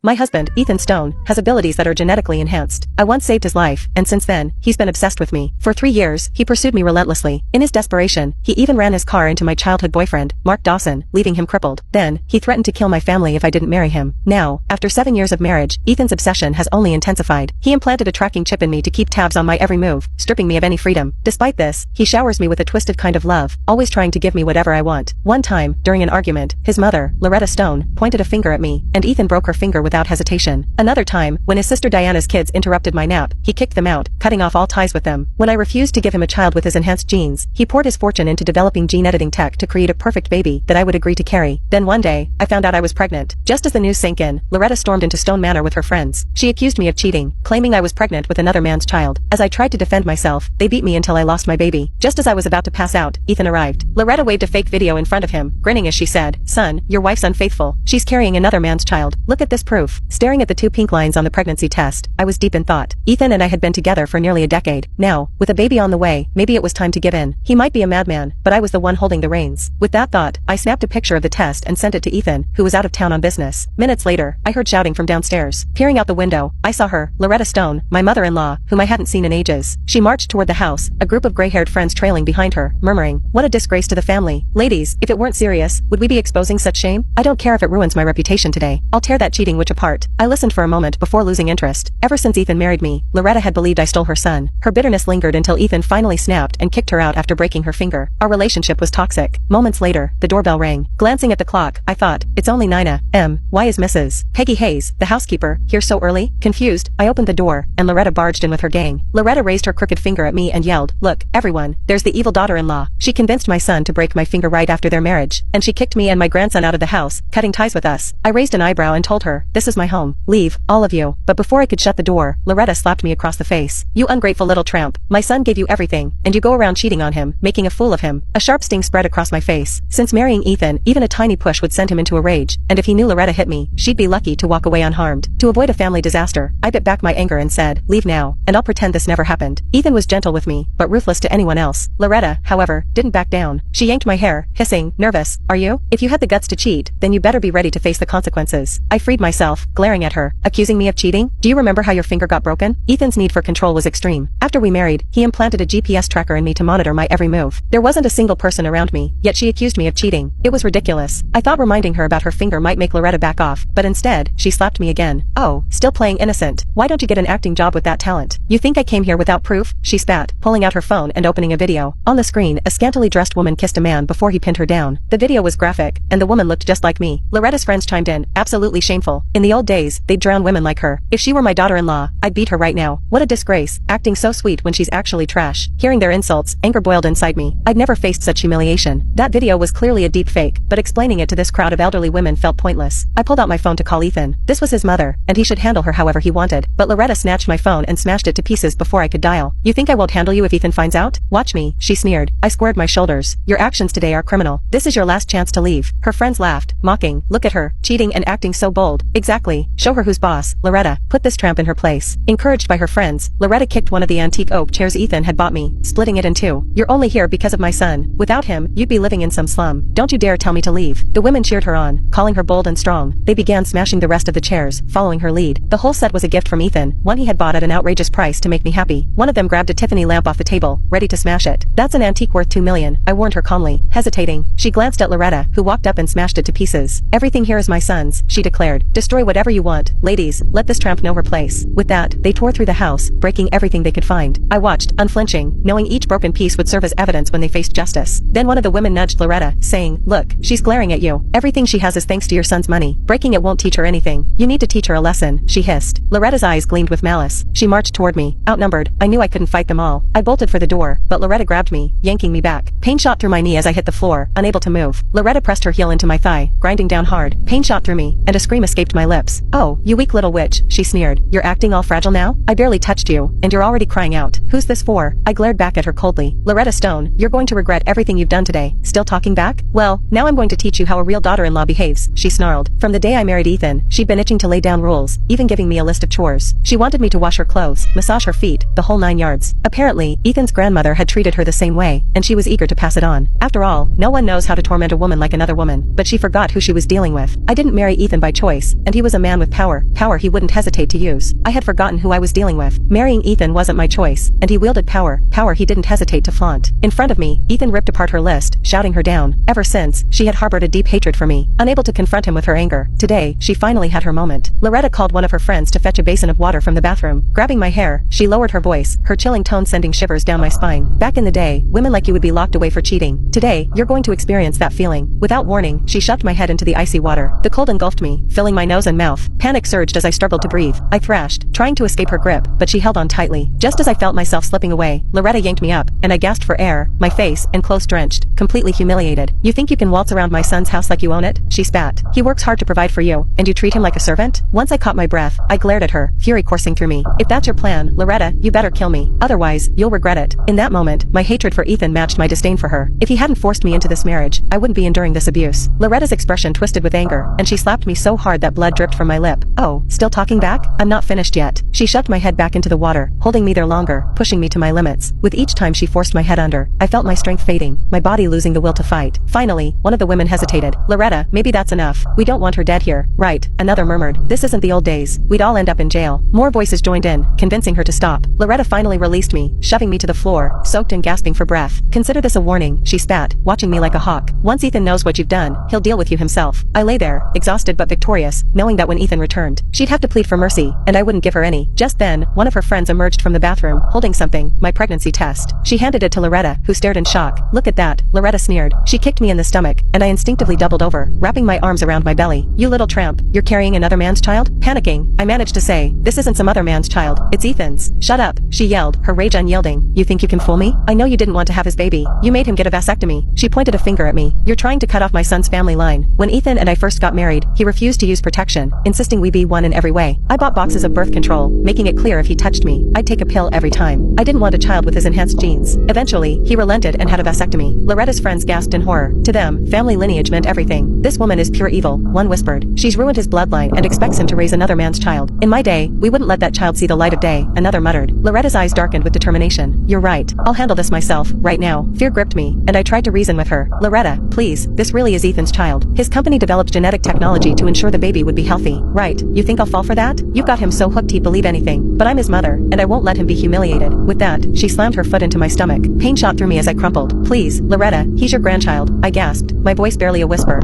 My husband, Ethan Stone, has abilities that are genetically enhanced. I once saved his life, and since then, he's been obsessed with me. For 3 years, he pursued me relentlessly. In his desperation, he even ran his car into my childhood boyfriend, Mark Dawson, leaving him crippled. Then, he threatened to kill my family if I didn't marry him. Now, after 7 years of marriage, Ethan's obsession has only intensified. He implanted a tracking chip in me to keep tabs on my every move, stripping me of any freedom. Despite this, he showers me with a twisted kind of love, always trying to give me whatever I want. One time, during an argument, his mother, Loretta Stone, pointed a finger at me, and Ethan broke her finger without hesitation. Another time, when his sister Diana's kids interrupted my nap, he kicked them out, cutting off all ties with them. When I refused to give him a child with his enhanced genes, he poured his fortune into developing gene editing tech to create a perfect baby that I would agree to carry. Then one day, I found out I was pregnant. Just as the news sank in, Loretta stormed into Stone Manor with her friends. She accused me of cheating, claiming I was pregnant with another man's child. As I tried to defend myself, they beat me until I lost my baby. Just as I was about to pass out, Ethan arrived. Loretta waved a fake video in front of him, grinning as she said, "Son, your wife's unfaithful. She's carrying another man's child. Look at this proof." Staring at the 2 pink lines on the pregnancy test, I was deep in thought. Ethan and I had been together for nearly a decade. Now, with a baby on the way, maybe it was time to give in. He might be a madman, but I was the one holding the reins. With that thought, I snapped a picture of the test and sent it to Ethan, who was out of town on business. Minutes later, I heard shouting from downstairs. Peering out the window, I saw her, Loretta Stone, my mother-in-law, whom I hadn't seen in ages. She marched toward the house, a group of gray-haired friends trailing behind her, murmuring, "What a disgrace to the family. Ladies, if it weren't serious, would we be exposing such shame? I don't care if it ruins my reputation today. I'll tear that cheating witch apart." I listened for a moment before losing interest. Ever since Ethan married me, Loretta had believed I stole her son. Her bitterness lingered until Ethan finally snapped and kicked her out after breaking her finger. Our relationship was toxic. Moments later, the doorbell rang. Glancing at the clock, I thought, it's only 9 a.m. Why is Mrs. Peggy Hayes, the housekeeper, here so early? Confused, I opened the door, and Loretta barged in with her gang. Loretta raised her crooked finger at me and yelled, "Look, everyone, there's the evil daughter-in-law. She convinced my son to break my finger right after their marriage, and she kicked me and my grandson out of the house, cutting ties with us." I raised an eyebrow and told her, "This is my home. Leave, all of you." But before I could shut the door, Loretta slapped me across the face. "You ungrateful little tramp. My son gave you everything, and you go around cheating on him, making a fool of him." A sharp sting spread across my face. Since marrying Ethan, even a tiny push would send him into a rage, and if he knew Loretta hit me, she'd be lucky to walk away unharmed. To avoid a family disaster, I bit back my anger and said, "Leave now, and I'll pretend this never happened." Ethan was gentle with me, but ruthless to anyone else. Loretta, however, didn't back down. She yanked my hair, hissing, "Nervous, are you? If you had the guts to cheat, then you better be ready to face the consequences." I freed myself, glaring at her. "Accusing me of cheating? Do you remember how your finger got broken?" Ethan's need for control was extreme. After we married, he implanted a GPS tracker in me to monitor my every move. There wasn't a single person around me, yet she accused me of cheating. It was ridiculous. I thought reminding her about her finger might make Loretta back off, but instead, she slapped me again. "Oh, still playing innocent. Why don't you get an acting job with that talent? You think I came here without proof?" She spat, pulling out her phone and opening a video. On the screen, a scantily dressed woman kissed a man before he pinned her down. The video was graphic, and the woman looked just like me. Loretta's friends chimed in, "Absolutely shameful. In the old days, they'd drown women like her. If she were my daughter-in-law, I'd beat her right now. What a disgrace, acting so sweet when she's actually trash." Hearing their insults, anger boiled inside me. I'd never faced such humiliation. That video was clearly a deep fake, but explaining it to this crowd of elderly women felt pointless. I pulled out my phone to call Ethan. This was his mother, and he should handle her however he wanted. But Loretta snatched my phone and smashed it to pieces before I could dial. "You think I won't handle you if Ethan finds out? Watch me," she sneered. I squared my shoulders. "Your actions today are criminal. This is your last chance to leave." Her friends laughed, mocking, "Look at her, cheating and acting so bold." "Exactly. Show her who's boss, Loretta. Put this tramp in her place." Encouraged by her friends, Loretta kicked one of the antique oak chairs Ethan had bought me, splitting it in two. "You're only here because of my son. Without him, you'd be living in some slum. Don't you dare tell me to leave." The women cheered her on, calling her bold and strong. They began smashing the rest of the chairs, following her lead. The whole set was a gift from Ethan, one he had bought at an outrageous price to make me happy. One of them grabbed a Tiffany lamp off the table, ready to smash it. "That's an antique worth $2 million, I warned her calmly. Hesitating, she glanced at Loretta, who walked up and smashed it to pieces. "Everything here is my son's," she declared. "Destroy whatever you want. Ladies, let this tramp know her place." With that, they tore through the house, breaking everything they could find. I watched, unflinching, knowing each broken piece would serve as evidence when they faced justice. Then one of the women nudged Loretta, saying, "Look, she's glaring at you. Everything she has is thanks to your son's money. Breaking it won't teach her anything. You need to teach her a lesson," she hissed. Loretta's eyes gleamed with malice. She marched toward me. Outnumbered, I knew I couldn't fight them all. I bolted for the door, but Loretta grabbed me, yanking me back. Pain shot through my knee as I hit the floor, unable to move. Loretta pressed her heel into my thigh, grinding down hard. Pain shot through me, and a scream escaped my lips. "Oh, you weak little witch," she sneered. "You're acting all fragile now? I barely touched you, and you're already crying out. Who's this for?" I glared back at her coldly. "Loretta Stone, you're going to regret everything you've done today." Still talking back? "Well, now I'm going to teach you how a real daughter-in-law behaves," she snarled. From the day I married Ethan, she'd been itching to lay down rules, even giving me a list of chores. She wanted me to wash her clothes, massage her feet, the whole 9 yards. Apparently, Ethan's grandmother had treated her the same way, and she was eager to pass it on. After all, no one knows how to torment a woman like another woman, but she forgot who she was dealing with. I didn't marry Ethan by choice, and he was a man with power he wouldn't hesitate to use. I had forgotten who I was dealing with. Marrying Ethan wasn't my choice, and he wielded power he didn't hesitate to flaunt. In front of me, Ethan ripped apart her list, shouting her down. Ever since, she had harbored a deep hatred for me, unable to confront him with her anger. Today, she finally had her moment. Loretta called one of her friends to fetch a basin of water from the bathroom. Grabbing my hair, she lowered her voice, her chilling tone sending shivers down my spine. Back in the day, women like you would be locked away for cheating. Today, you're going to experience that feeling. Without warning, she shoved my head into the icy water. The cold engulfed me, filling my nose and mouth. Panic surged as I struggled to breathe. I thrashed, trying to escape her grip, but she held on tightly. Just as I felt myself slipping away, Loretta yanked me up, and I gasped for air, my face and clothes drenched, completely humiliated. You think you can waltz around my son's house like you own it? She spat. He works hard to provide for you, and you treat him like a servant? Once I caught my breath, I glared at her, fury coursing through me. If that's your plan, Loretta, you better kill me. Otherwise, you'll regret it. In that moment, my hatred for Ethan matched my disdain for her. If he hadn't forced me into this marriage, I wouldn't be enduring this abuse. Loretta's expression twisted with anger, and she slapped me so hard that blood dripped from my lip. Oh, still talking back? I'm not finished yet. She shoved my head back into the water, holding me there longer, pushing me to my limits. With each time she forced my head under, I felt my strength fading, my body losing the will to fight. Finally, one of the women hesitated. Loretta, maybe that's enough. We don't want her dead here. Right, another murmured. This isn't the old days. We'd all end up in jail. More voices joined in, convincing her to stop. Loretta finally released me, shoving me to the floor, soaked and gasping for breath. Consider this a warning, she spat, watching me like a hawk. Once Ethan knows what you've done, he'll deal with you himself. I lay there, exhausted but victorious, knowing that when Ethan returned, she'd have to plead for mercy, and I wouldn't give her any. Just then, one of her friends emerged from the bathroom, holding something, my pregnancy test. She handed it to Loretta, who stared in shock. Look at that, Loretta sneered. She kicked me in the stomach, and I instinctively doubled over, wrapping my arms around my belly. You little tramp, you're carrying another man's child? Panicking, I managed to say, this isn't some other man's child, it's Ethan's. Shut up, she yelled, her rage unyielding. You think you can fool me? I know you didn't want to have his baby. You made him get a vasectomy. She pointed a finger at me. You're trying to cut off my son's family line. When Ethan and I first got married, he refused to use protection, insisting we be one in every way. I bought boxes of birth control, making it clear if he touched me, I'd take a pill every time. I didn't want a child with his enhanced genes. Eventually, he relented and had a vasectomy. Loretta's friends gasped in horror. To them, family lineage meant everything. This woman is pure evil, one whispered. She's ruined his bloodline and expects him to raise another man's child. In my day, we wouldn't let that child see the light of day, another muttered. Loretta's eyes darkened with determination. You're right. I'll handle this myself, right now. Fear gripped me, and I tried to reason with her. Loretta, please, this really is Ethan's child. His company developed genetic technology to ensure the baby would be healthy. Right, you think I'll fall for that? You've got him so hooked he'd believe anything. But I'm his mother, and I won't let him be humiliated. With that, she slammed her foot into my stomach. Pain shot through me as I crumpled. Please, Loretta, he's your grandchild, I gasped, my voice barely a whisper.